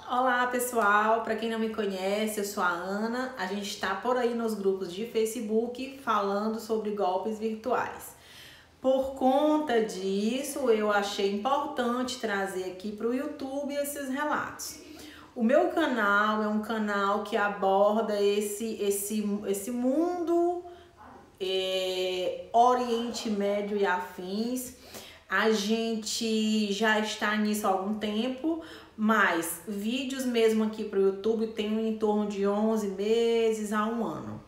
Olá pessoal, para quem não me conhece, eu sou a Ana. A gente está por aí nos grupos de Facebook falando sobre golpes virtuais. Por conta disso, eu achei importante trazer aqui para o YouTube esses relatos. O meu canal é um canal que aborda esse mundo Oriente Médio e afins. A gente já está nisso há algum tempo, mas vídeos mesmo aqui para o YouTube tem em torno de 11 meses a um ano.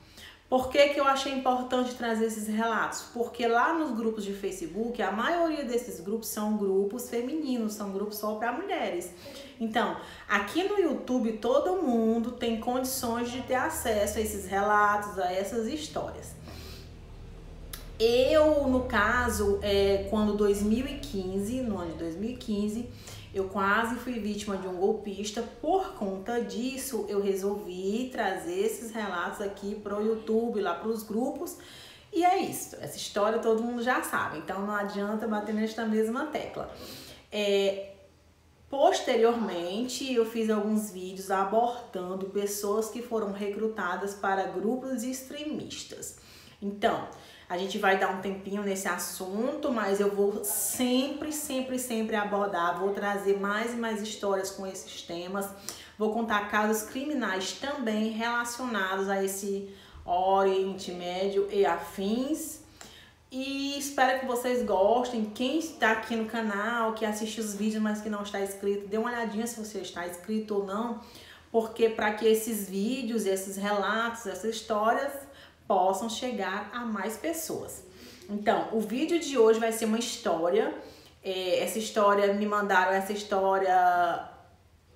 Por que que eu achei importante trazer esses relatos? Porque lá nos grupos de Facebook, a maioria desses grupos são grupos femininos, são grupos só para mulheres. Então, aqui no YouTube, todo mundo tem condições de ter acesso a esses relatos, a essas histórias. Eu, no caso, quando no ano de 2015, eu quase fui vítima de um golpista. Por conta disso, eu resolvi trazer esses relatos aqui pro YouTube, lá pros grupos. E é isso, essa história todo mundo já sabe, então não adianta bater nesta mesma tecla. Posteriormente, eu fiz alguns vídeos abordando pessoas que foram recrutadas para grupos extremistas. Então, a gente vai dar um tempinho nesse assunto, mas eu vou sempre abordar, vou trazer mais e mais histórias com esses temas. Vou contar casos criminais também relacionados a esse Oriente Médio e afins. E espero que vocês gostem. Quem está aqui no canal, que assiste os vídeos, mas que não está inscrito, dê uma olhadinha se você está inscrito ou não, porque para que esses vídeos, esses relatos, essas histórias possam chegar a mais pessoas. Então, o vídeo de hoje vai ser uma história. Essa história, me mandaram essa história,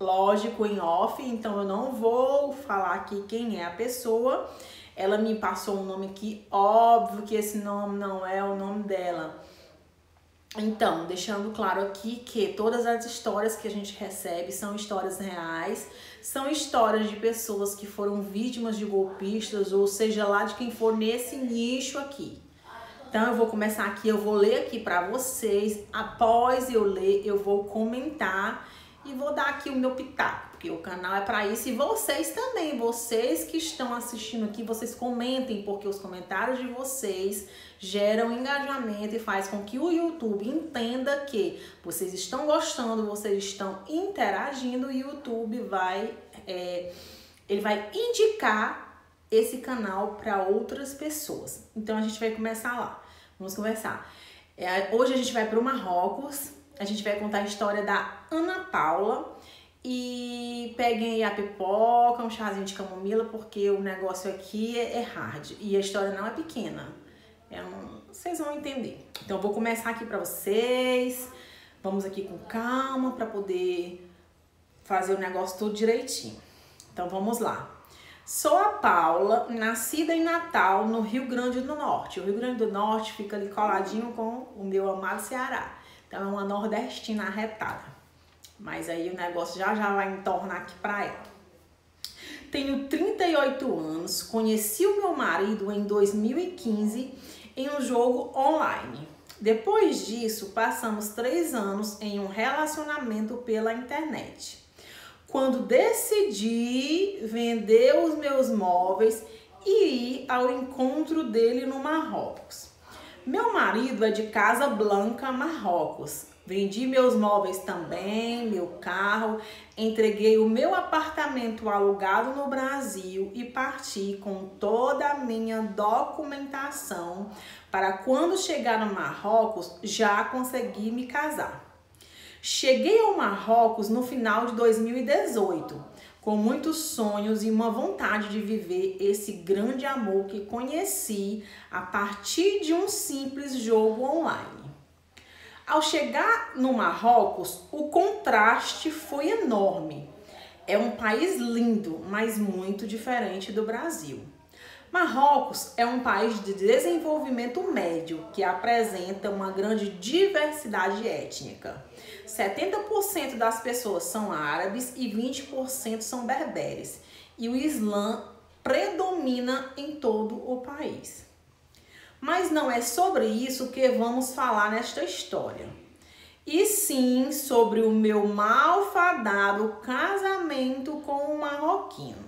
lógico, em off, então eu não vou falar aqui quem é a pessoa. Ela me passou um nome aqui, óbvio que esse nome não é o nome dela. Então, deixando claro aqui que todas as histórias que a gente recebe são histórias reais, são histórias de pessoas que foram vítimas de golpistas, ou seja lá de quem for nesse nicho aqui. Então, eu vou começar aqui, eu vou ler aqui para vocês, após eu ler, eu vou comentar e vou dar aqui o meu pitaco, porque o canal é para isso e vocês também, vocês que estão assistindo aqui, vocês comentem, porque os comentários de vocês geram engajamento e faz com que o YouTube entenda que vocês estão gostando, vocês estão interagindo e o YouTube ele vai indicar esse canal para outras pessoas. Então a gente vai começar lá, vamos conversar. Hoje a gente vai para o Marrocos, a gente vai contar a história da Ana Paula. E peguem aí a pipoca, um chazinho de camomila, porque o negócio aqui é hard e a história não é pequena. Vocês vão entender. Então eu vou começar aqui para vocês. Vamos aqui com calma para poder fazer o negócio tudo direitinho. Então vamos lá. Sou a Paula, nascida em Natal, no Rio Grande do Norte. O Rio Grande do Norte fica ali coladinho com o meu amado Ceará. Então é uma nordestina arretada. Mas aí o negócio já vai entornar aqui pra ela. Tenho 38 anos, conheci o meu marido em 2015 em um jogo online. Depois disso, passamos 3 anos em um relacionamento pela internet. Quando decidi vender os meus móveis e ir ao encontro dele no Marrocos. Meu marido é de Casablanca, Marrocos. Vendi meus móveis também, meu carro, entreguei o meu apartamento alugado no Brasil e parti com toda a minha documentação para quando chegar no Marrocos já conseguir me casar. Cheguei ao Marrocos no final de 2018, com muitos sonhos e uma vontade de viver esse grande amor que conheci a partir de um simples jogo online. Ao chegar no Marrocos, o contraste foi enorme. É um país lindo, mas muito diferente do Brasil. Marrocos é um país de desenvolvimento médio que apresenta uma grande diversidade étnica. 70% das pessoas são árabes e 20% são berberes. E o Islã predomina em todo o país. Mas não é sobre isso que vamos falar nesta história. e sim sobre o meu malfadado casamento com um marroquino.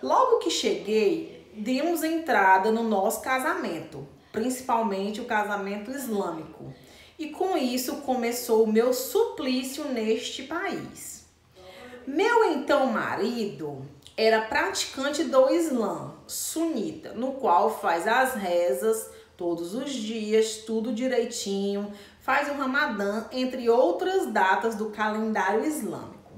Logo que cheguei, demos entrada no nosso casamento, principalmente o casamento islâmico. E com isso começou o meu suplício neste país. Meu então marido era praticante do Islã sunita, no qual faz as rezas todos os dias, tudo direitinho, faz o Ramadã, entre outras datas do calendário islâmico.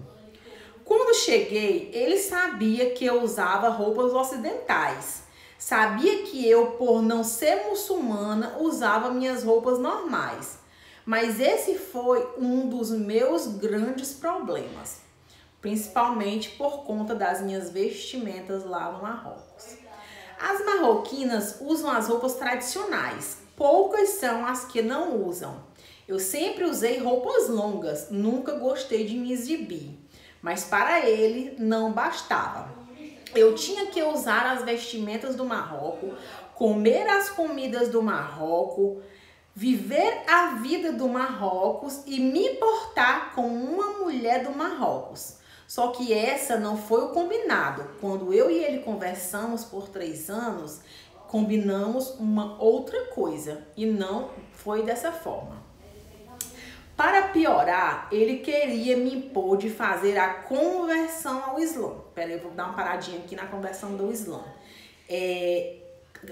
Quando cheguei, ele sabia que eu usava roupas ocidentais. Sabia que eu, por não ser muçulmana, usava minhas roupas normais. Mas esse foi um dos meus grandes problemas, principalmente por conta das minhas vestimentas lá no Marrocos. As marroquinas usam as roupas tradicionais, poucas são as que não usam. Eu sempre usei roupas longas, nunca gostei de me exibir, mas para ele não bastava. Eu tinha que usar as vestimentas do Marrocos, comer as comidas do Marrocos, viver a vida do Marrocos e me portar como uma mulher do Marrocos. Só que essa não foi o combinado. Quando eu e ele conversamos por 3 anos, combinamos uma outra coisa e não foi dessa forma. Para piorar, ele queria me impor de fazer a conversão ao Islã. Peraí, eu vou dar uma paradinha aqui na conversão do Islã.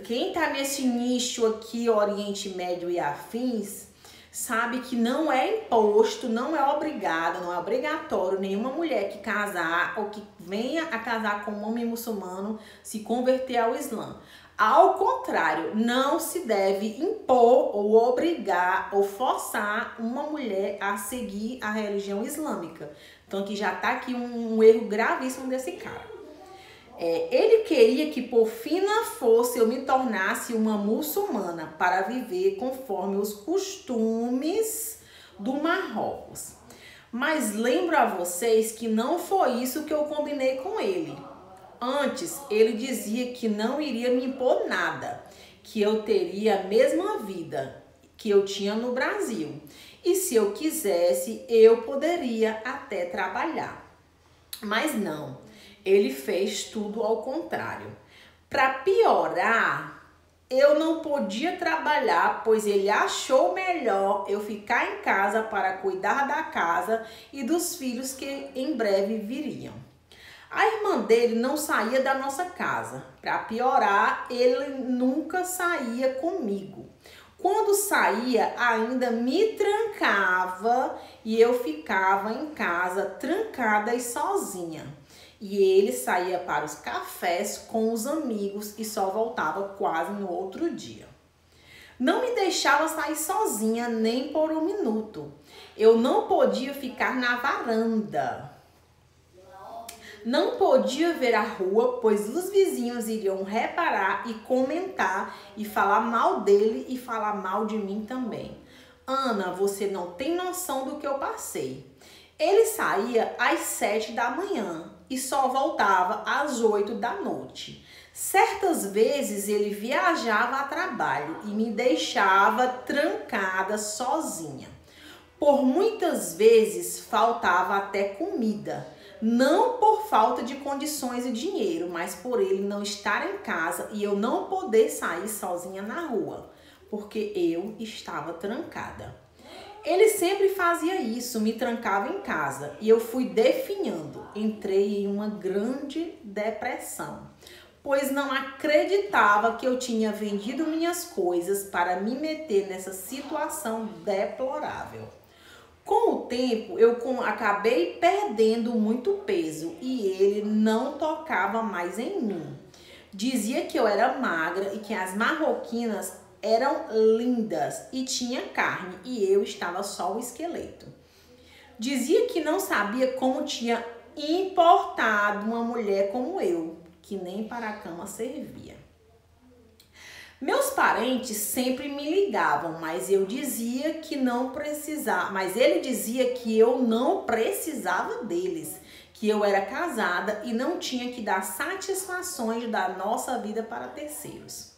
Quem tá nesse nicho aqui, Oriente Médio e afins, sabe que não é imposto, não é obrigado, não é obrigatório nenhuma mulher que casar ou que venha a casar com um homem muçulmano se converter ao Islã. Ao contrário, não se deve impor ou obrigar ou forçar uma mulher a seguir a religião islâmica. Então aqui já tá aqui um erro gravíssimo desse cara. Ele queria que por fina força eu me tornasse uma muçulmana para viver conforme os costumes do Marrocos. Mas lembro a vocês que não foi isso que eu combinei com ele. Antes, ele dizia que não iria me impor nada, que eu teria a mesma vida que eu tinha no Brasil. E se eu quisesse, eu poderia até trabalhar. Mas não, ele fez tudo ao contrário. Para piorar, eu não podia trabalhar, pois ele achou melhor eu ficar em casa para cuidar da casa e dos filhos que em breve viriam. A irmã dele não saía da nossa casa. Para piorar, ele nunca saía comigo. Quando saía, ainda me trancava e eu ficava em casa trancada e sozinha. E ele saía para os cafés com os amigos e só voltava quase no outro dia. Não me deixava sair sozinha nem por um minuto. Eu não podia ficar na varanda. Não podia ver a rua, pois os vizinhos iriam reparar e comentar e falar mal dele e falar mal de mim também. Ana, você não tem noção do que eu passei. Ele saía às 7 da manhã e só voltava às 8 da noite. Certas vezes ele viajava a trabalho e me deixava trancada sozinha. Por muitas vezes faltava até comida. Não por falta de condições e dinheiro, mas por ele não estar em casa e eu não poder sair sozinha na rua, porque eu estava trancada. Ele sempre fazia isso, me trancava em casa e eu fui definhando. Entrei em uma grande depressão, pois não acreditava que eu tinha vendido minhas coisas para me meter nessa situação deplorável. Com o tempo, eu acabei perdendo muito peso e ele não tocava mais em mim. Dizia que eu era magra e que as marroquinas eram lindas e tinha carne e eu estava só o esqueleto. Dizia que não sabia como tinha importado uma mulher como eu, que nem para a cama servia. Meus parentes sempre me ligavam, mas eu dizia que não precisava, mas ele dizia que eu não precisava deles, que eu era casada e não tinha que dar satisfações da nossa vida para terceiros.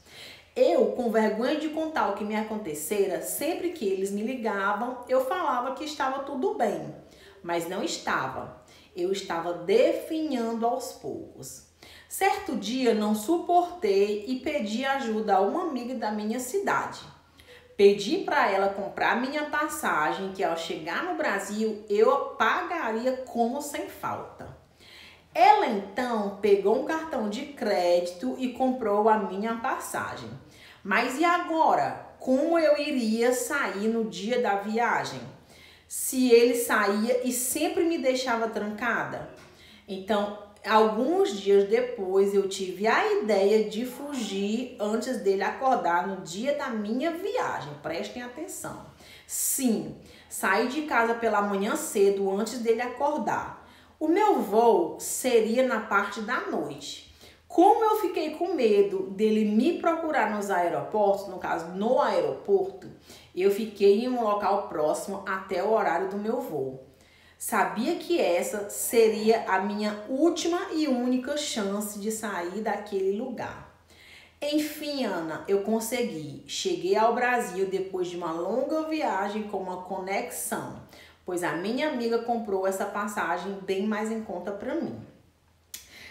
Eu, com vergonha de contar o que me acontecera, sempre que eles me ligavam, eu falava que estava tudo bem, mas não estava. Eu estava definhando aos poucos. Certo dia não suportei e pedi ajuda a uma amiga da minha cidade. Pedi para ela comprar minha passagem, que ao chegar no Brasil eu pagaria como sem falta. Ela então pegou um cartão de crédito e comprou a minha passagem. Mas e agora? Como eu iria sair no dia da viagem? Se ele saía e sempre me deixava trancada? Então, alguns dias depois eu tive a ideia de fugir antes dele acordar no dia da minha viagem. Prestem atenção. Sim, saí de casa pela manhã cedo antes dele acordar. O meu voo seria na parte da noite. Como eu fiquei com medo dele me procurar nos aeroportos, no caso no aeroporto, eu fiquei em um local próximo até o horário do meu voo. Sabia que essa seria a minha última e única chance de sair daquele lugar. Enfim, Ana, eu consegui. Cheguei ao Brasil depois de uma longa viagem com uma conexão, pois a minha amiga comprou essa passagem bem mais em conta para mim.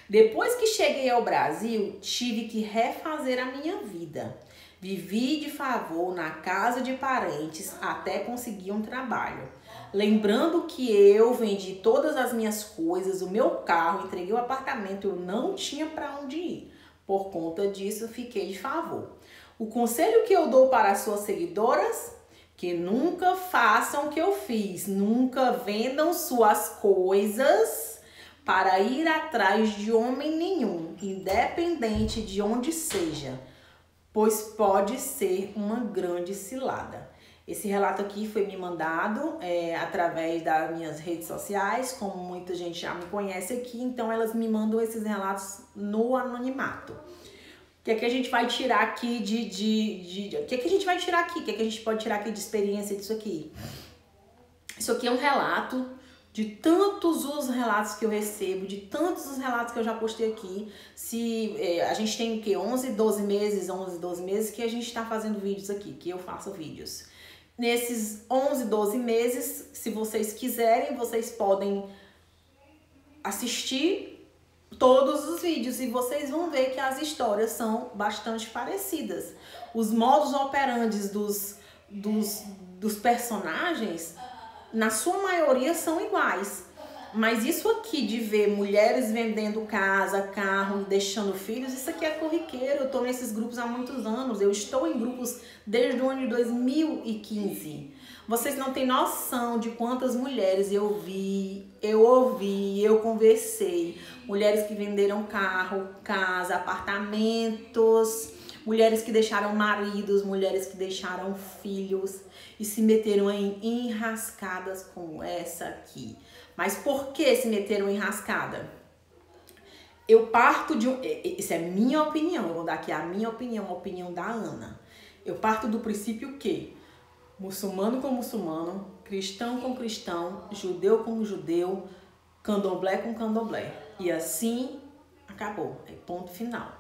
Depois que cheguei ao Brasil, tive que refazer a minha vida. Vivi de favor na casa de parentes até conseguir um trabalho. Lembrando que eu vendi todas as minhas coisas, o meu carro, entreguei o apartamento, eu não tinha para onde ir. Por conta disso, fiquei de favor. O conselho que eu dou para as suas seguidoras, que nunca façam o que eu fiz, nunca vendam suas coisas para ir atrás de homem nenhum, independente de onde seja, pois pode ser uma grande cilada. Esse relato aqui foi me mandado através das minhas redes sociais, como muita gente já me conhece aqui, então elas me mandam esses relatos no anonimato. O que é que a gente vai tirar aqui o que é que a gente vai tirar aqui? O que é que a gente pode tirar aqui de experiência disso aqui? Isso aqui é um relato de tantos os relatos que eu recebo, de tantos os relatos que eu já postei aqui. A gente tem o quê? 11, 12 meses que a gente está fazendo vídeos aqui, que eu faço vídeos. Nesses 11, 12 meses, se vocês quiserem, vocês podem assistir todos os vídeos e vocês vão ver que as histórias são bastante parecidas. Os modus operandi dos personagens, na sua maioria, são iguais. Mas isso aqui de ver mulheres vendendo casa, carro, deixando filhos, isso aqui é corriqueiro. Eu tô nesses grupos há muitos anos. Eu estou em grupos desde o ano de 2015. Vocês não têm noção de quantas mulheres eu vi, eu ouvi, eu conversei. Mulheres que venderam carro, casa, apartamentos, mulheres que deixaram maridos, mulheres que deixaram filhos e se meteram em enrascadas como essa aqui. Mas por que se meteram em enrascada? Eu parto de isso é minha opinião, eu vou dar aqui a minha opinião, a opinião da Ana. Eu parto do princípio que muçulmano com muçulmano, cristão com cristão, judeu com judeu, candomblé com candomblé. E assim acabou, é ponto final.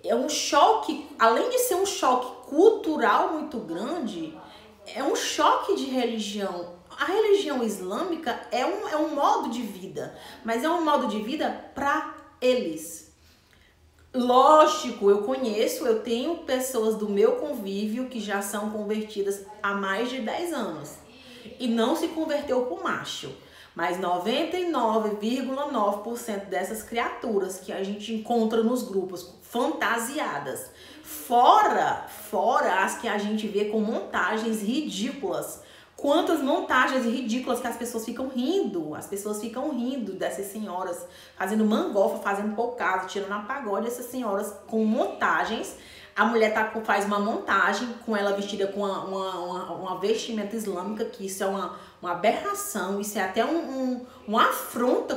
É um choque, além de ser um choque cultural muito grande, é um choque de religião. A religião islâmica é um modo de vida, mas é um modo de vida para eles. Lógico, eu tenho pessoas do meu convívio que já são convertidas há mais de 10 anos e não se converteu por macho. Mas 99,9% dessas criaturas que a gente encontra nos grupos fantasiadas, fora as que a gente vê com montagens ridículas. Quantas montagens ridículas que as pessoas ficam rindo. As pessoas ficam rindo dessas senhoras fazendo mangofa, fazendo pocado, tirando a pagode. Essas senhoras com montagens. A mulher faz uma montagem com ela vestida com uma vestimenta islâmica, que isso é uma aberração. Isso é até uma afronta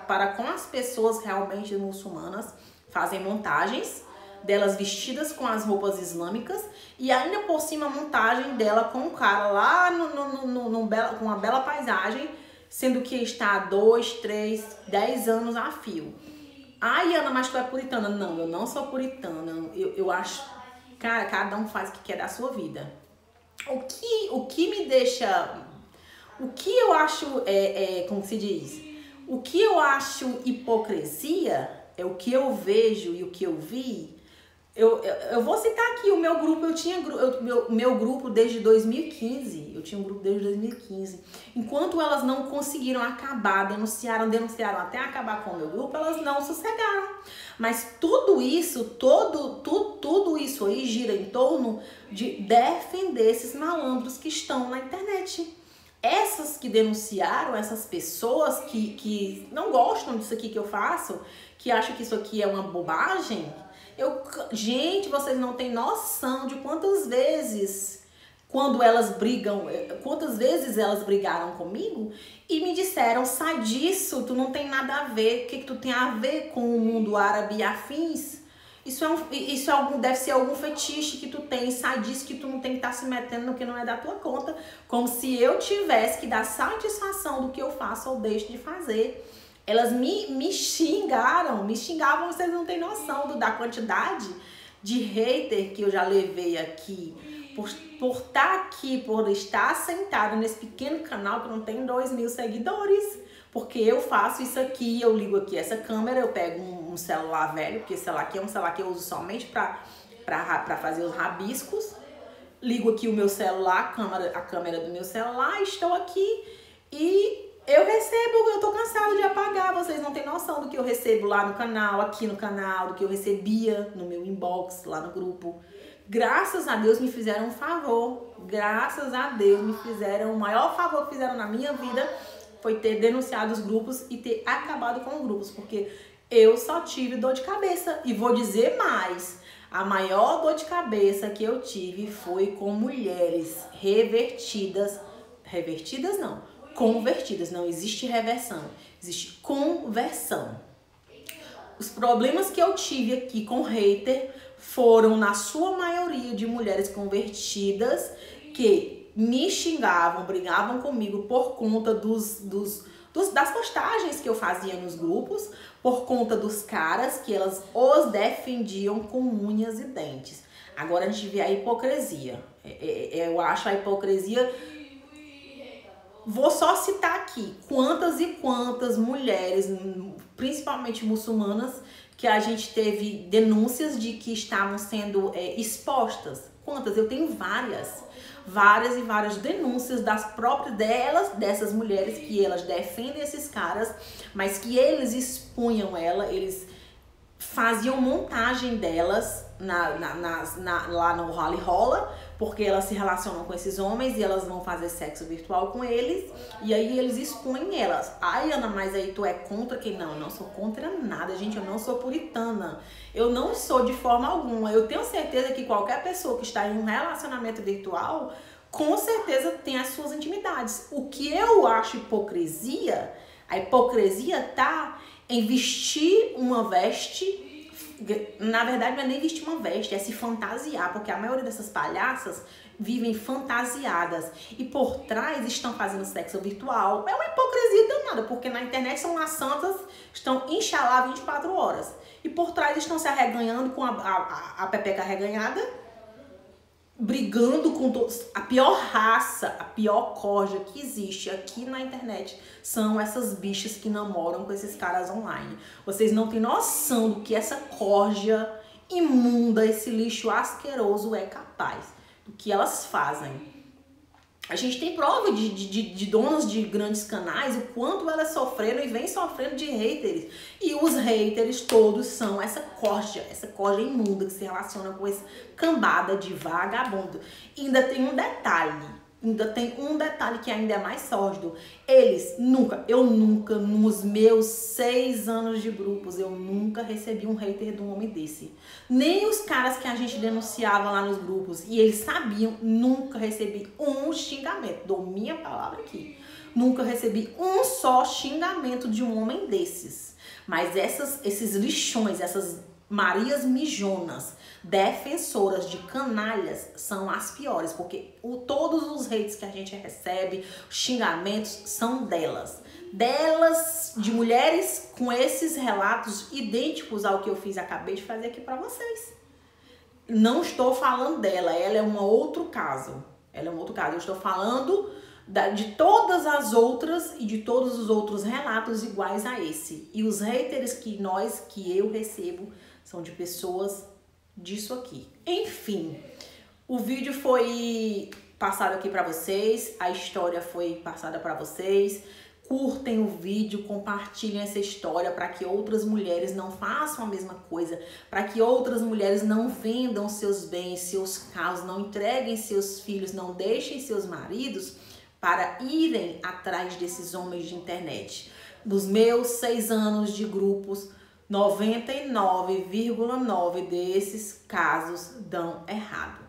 para com as pessoas realmente muçulmanas. Fazem montagens delas vestidas com as roupas islâmicas e ainda por cima a montagem dela com um cara lá com uma bela paisagem, sendo que está há 2, 3, 10 anos a fio. ai, Ana, mas tu é puritana. Não, eu não sou puritana. Eu acho, cara, cada um faz o que quer da sua vida. O que me deixa, o que eu acho, como se diz? O que eu acho hipocrisia é o que eu vejo e o que eu vi. Eu vou citar aqui o meu grupo, meu grupo desde 2015, eu tinha um grupo desde 2015. Enquanto elas não conseguiram acabar, denunciaram até acabar com o meu grupo, elas não sossegaram. Mas tudo isso, tudo isso aí gira em torno de defender esses malandros que estão na internet. Essas que denunciaram, essas pessoas que não gostam disso aqui que eu faço, que acham que isso aqui é uma bobagem, gente, vocês não têm noção de quantas vezes elas brigaram comigo e me disseram, sai disso, tu não tem nada a ver, o que tu tem a ver com o mundo árabe e afins? Deve ser algum fetiche que tu tem, sai disso que tu não tem que estar se metendo no que não é da tua conta, como se eu tivesse que dar satisfação do que eu faço ou deixo de fazer. Elas me xingavam, vocês não têm noção da quantidade de hater que eu já levei aqui, por estar aqui, por estar sentada nesse pequeno canal que não tem 2.000 seguidores, porque eu faço isso aqui, eu ligo aqui essa câmera, eu pego um celular velho, porque esse celular aqui é um celular que eu uso somente para fazer os rabiscos, ligo aqui o meu celular, a câmera do meu celular, estou aqui e eu tô cansada de apagar, vocês não têm noção do que eu recebo lá no canal, aqui no canal, do que eu recebia no meu inbox, lá no grupo. Graças a Deus me fizeram um favor, graças a Deus me fizeram, o maior favor que fizeram na minha vida foi ter denunciado os grupos e ter acabado com os grupos, porque eu só tive dor de cabeça. E vou dizer mais, a maior dor de cabeça que eu tive foi com mulheres convertidas, não existe reversão, existe conversão. Os problemas que eu tive aqui com hater foram, na sua maioria, de mulheres convertidas que me xingavam, brigavam comigo por conta das postagens que eu fazia nos grupos, por conta dos caras que elas os defendiam com unhas e dentes. Agora a gente vê a hipocrisia. Eu acho a hipocrisia. Vou só citar aqui quantas e quantas mulheres, principalmente muçulmanas, que a gente teve denúncias de que estavam sendo expostas. Quantas? Eu tenho várias e várias denúncias dessas mulheres, que elas defendem esses caras, mas que eles expunham eles faziam montagem delas lá no Rally Rola, porque elas se relacionam com esses homens e elas vão fazer sexo virtual com eles, e aí eles expõem elas. Ai, Ana, mas aí tu é contra quem? Não, eu não sou contra nada, gente, eu não sou puritana. Eu não sou de forma alguma. Eu tenho certeza que qualquer pessoa que está em um relacionamento virtual, com certeza tem as suas intimidades. O que eu acho hipocrisia, a hipocrisia tá em vestir uma veste. Na verdade, não é nem vestir uma veste, é se fantasiar, porque a maioria dessas palhaças vivem fantasiadas e por trás estão fazendo sexo virtual. É uma hipocrisia danada, porque na internet são as santas, estão inxalá 24 horas e por trás estão se arreganhando com a pepeca arreganhada, brigando com todos. A pior raça, a pior corja que existe aqui na internet são essas bichas que namoram com esses caras online. Vocês não têm noção do que essa corja imunda, esse lixo asqueroso é capaz, do que elas fazem. A gente tem prova de donas de grandes canais, o quanto elas sofreram e vem sofrendo de haters. E os haters todos são essa corja imunda que se relaciona com essa cambada de vagabundo. E ainda tem um detalhe que ainda é mais sórdido. Eu nunca, nos meus 6 anos de grupos, eu nunca recebi um hater de um homem desse. Nem os caras que a gente denunciava lá nos grupos, e eles sabiam, nunca recebi um xingamento. Dou minha palavra aqui. Nunca recebi um só xingamento de um homem desses. Mas esses lixões, essas Marias mijonas, defensoras de canalhas, são as piores, porque todos os hates que a gente recebe, os xingamentos, são delas. delas, de mulheres com esses relatos idênticos ao que eu fiz, acabei de fazer aqui para vocês. Não estou falando dela, ela é um outro caso. Ela é um outro caso. Eu estou falando de todas as outras e de todos os outros relatos iguais a esse. E os haters que eu recebo são de pessoas disso aqui. Enfim, o vídeo foi passado aqui para vocês, a história foi passada para vocês. Curtem o vídeo, compartilhem essa história para que outras mulheres não façam a mesma coisa, para que outras mulheres não vendam seus bens, seus carros, não entreguem seus filhos, não deixem seus maridos para irem atrás desses homens de internet. Nos meus 6 anos de grupos, 99,9 desses casos dão errado.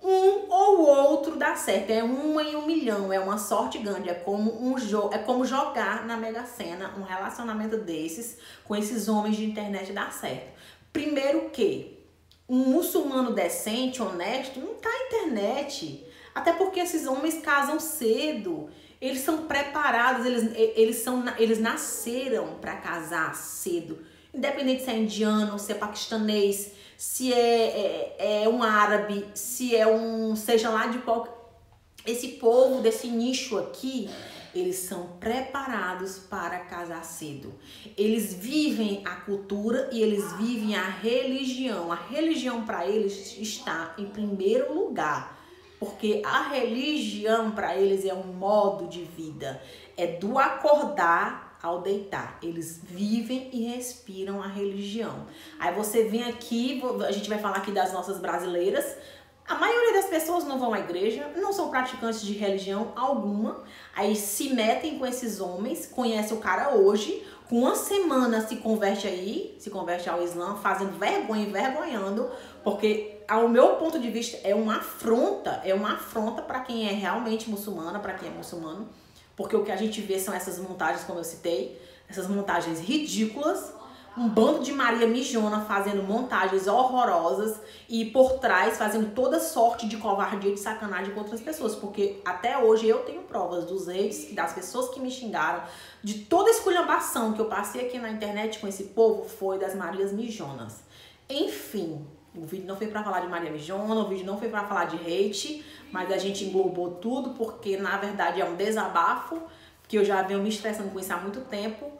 Um ou outro dá certo, é 1 em 1 milhão, é uma sorte grande, é como jogar na Mega Sena, um relacionamento desses com esses homens de internet dá certo. Primeiro que um muçulmano decente, honesto, não tá na internet, até porque esses homens casam cedo, eles são preparados, eles nasceram para casar cedo, independente se é indiano, se é paquistanês, se é um árabe, se é seja lá de qual, esse povo desse nicho aqui, eles são preparados para casar cedo. Eles vivem a cultura e eles vivem a religião. A religião para eles está em primeiro lugar, porque a religião para eles é um modo de vida, é do acordar ao deitar. Eles vivem e respiram a religião. Aí você vem aqui, a gente vai falar aqui das nossas brasileiras. A maioria das pessoas não vão à igreja, não são praticantes de religião alguma. Aí se metem com esses homens, conhece o cara hoje, com 1 semana se converte ao Islã, fazendo vergonha, envergonhando, porque ao meu ponto de vista é uma afronta para quem é realmente muçulmana, para quem é muçulmano. Porque o que a gente vê são essas montagens, como eu citei, essas montagens ridículas, um bando de Maria Mijona fazendo montagens horrorosas e por trás fazendo toda sorte de covardia, de sacanagem com outras pessoas. Porque até hoje eu tenho provas dos hates, das pessoas que me xingaram, de toda a esculhambação que eu passei aqui na internet com esse povo foi das Marias Mijonas. Enfim, o vídeo não foi pra falar de Maria Mijona, o vídeo não foi pra falar de hate, mas a gente englobou tudo porque na verdade é um desabafo, que eu já venho me estressando com isso há muito tempo.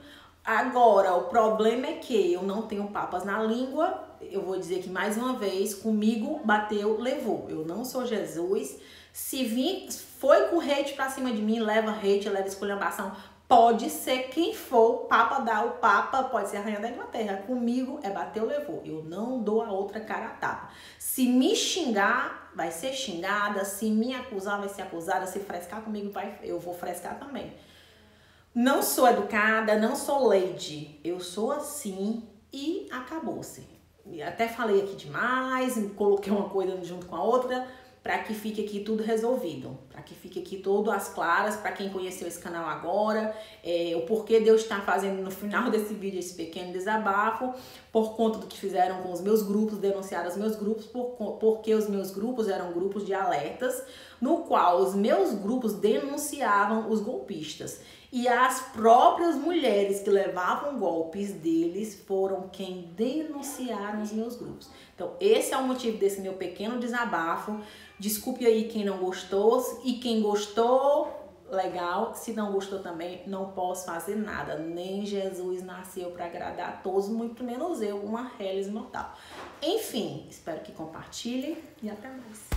Agora, o problema é que eu não tenho papas na língua, eu vou dizer que mais uma vez, comigo bateu, levou. Eu não sou Jesus, se foi com hate pra cima de mim, leva hate, leva esculhambação. Pode ser quem for, o Papa dá o Papa, pode ser a Rainha da Inglaterra. Comigo é bateu, levou. Eu não dou a outra cara a tapa. Se me xingar, vai ser xingada. Se me acusar, vai ser acusada. Se frescar comigo, eu vou frescar também. Não sou educada, não sou lady. Eu sou assim e acabou-se. Até falei aqui demais, coloquei uma coisa junto com a outra, para que fique aqui tudo resolvido, para que fique aqui tudo às claras, para quem conheceu esse canal agora, o porquê Deus está fazendo no final desse vídeo esse pequeno desabafo, por conta do que fizeram com os meus grupos, denunciaram os meus grupos, porque os meus grupos eram grupos de alertas, no qual os meus grupos denunciavam os golpistas. E as próprias mulheres que levavam golpes deles foram quem denunciaram os meus grupos. Então, esse é o motivo desse meu pequeno desabafo. Desculpe aí quem não gostou. E quem gostou, legal. Se não gostou também, não posso fazer nada. Nem Jesus nasceu para agradar a todos, muito menos eu, uma reles mortal. Enfim, espero que compartilhem e até mais.